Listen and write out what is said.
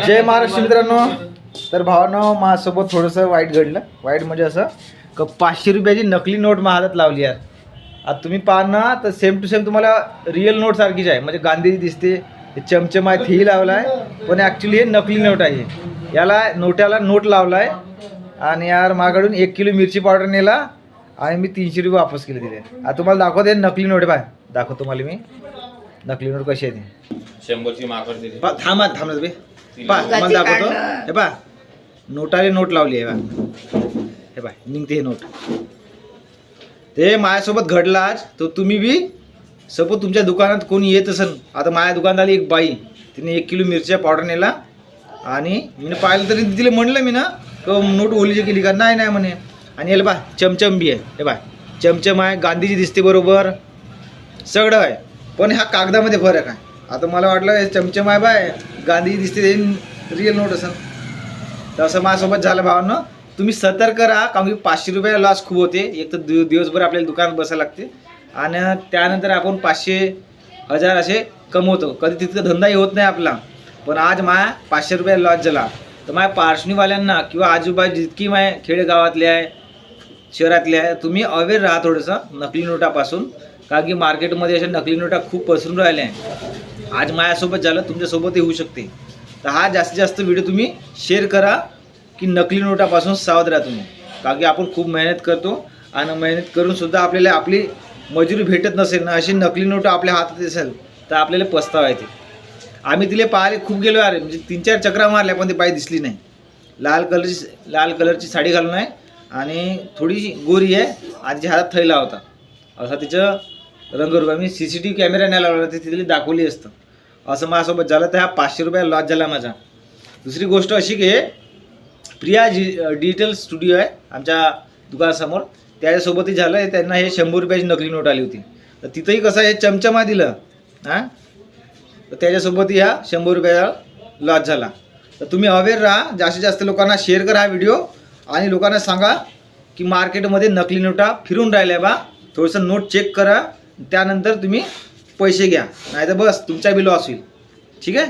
जय महाराष्ट्र मित्रांनो. तर भावांनो, माझ्यासोबत थोडंसं वाईट घडलं. वाईट म्हणजे असं का 500 रुपयाची नकली नोट माझ्या हातात लावली यार. आता तुम्ही पाहा ना, तर सेम टू सेम तुम्हाला रिअल नोट सारखीच आहे. म्हणजे गांधीजी दिसते, चमचम आहे थी लावला आहे, पण ॲक्च्युली हे नकली नोट आहे. याला नोट्याला नोट लावला आहे आणि यार माझ्याकडून 1 किलो मिरची पावडर नेला आणि मी 300 रुपये वापस केले तिथे. आता तुम्हाला दाखवते नकली नोट आहे. दाखवतो तुम्हाला मी नकली नोट कशी आहे ती. 100ची माघार दिली. थांबा तुम्ही तुम्हाला दाखवतो. हे पहा, नोटाने नोट लावली आहे. हे पहा निघते हे नोट. ते माझ्यासोबत घडलं आज. तर तुम्ही बी सपोज तुमच्या दुकानात कोणी येत असेल. आता माझ्या दुकानात आली एक बाई, तिने 1 किलो मिरच्या पावडर नेला आणि मी पाहिलं तरी तिला म्हणलं मी ना नोट ओलीची केली का, नाही नाही म्हणे. आणि याला बा चमचम बी आहे. हे बा चमचम आहे, गांधीजी दिसते बरोबर, सगळं आहे. पण ह्या कागदामध्ये फरक आहे. आता मला वाटलं चमचम आहे बाय, गांधीजी दिसते ते रिअल नोट असेल. तर असं माझ्यासोबत झालं भावांनो. तुम्ही सतर्क राहा, कारण की 500 रुपये लॉस खूप होते. एक तर दिवसभर आपल्याला दुकानात बसायला लागते आणि त्यानंतर आपण 500-1000 असे कमवतो. कधी तितकं धंदाही होत नाही आपला. पण आज माझ्या 500 रुपये लॉस झाला. तर माझ्या पार्श्वनीवाल्यांना किंवा आजूबाजू जितकी माझ्या खेडेगावातले आहे, शहरातले आहे, तुम्ही अवेअर राहा थोडंसं नकली नोटापासून. कारण की मार्केटमध्ये अशा नकली नोटा खूप पसरून राहिल्या आहे. आज माझ्यासोबत झालं, तुमच्यासोबतही होऊ शकते. तर हा जास्तीत जास्त व्हिडिओ तुम्ही शेअर करा की नकली नोटापासून सावध राहा तुम्ही. कारण की आपण खूप मेहनत करतो आणि मेहनत करूनसुद्धा आपल्याला आपली मजुरी भेटत नसेल ना, अशी नकली नोट आपल्या हातात असेल तर आपल्याला पस्तावा येते. आम्ही तिला पाहायला खूप गेलो अरे, म्हणजे 3-4 चक्रा मारल्या पण ती बाई दिसली नाही. लाल कलरची साडी घालून आहे आणि थोडी गोरी आहे आणि तिच्या हातात थैला होता. असा तिचं रंगरूप आहे. मी CCTV कॅमेरा नाही लावला, ते तिथे दाखवली असतं. असं माझ्यासोबत झालं. तर हा 500 रुपये लॉस झाला माझा. दुसरी गोष्ट अशी की प्रिया डिजिटल स्टुडिओ आहे आमच्या दुकानासमोर, त्याच्यासोबतही झालं आहे. त्यांना हे 100 रुपयाची नकली नोट आली होती. तर तिथंही कसं हे चमचमा दिलं हां, तर त्याच्यासोबतही हा 100 रुपयाचा लॉस झाला. तर तुम्ही अवेअर राहा, जास्तीत जास्त लोकांना शेअर करा हा व्हिडिओ आणि लोकांना सांगा की मार्केटमध्ये नकली नोटा फिरून राहिल्या बा. थोडंसं नोट चेक करा, त्यानंतर तुम्ही पैसे घ्या, नाही तर बस तुमचा बी लॉस होईल. ठीक आहे.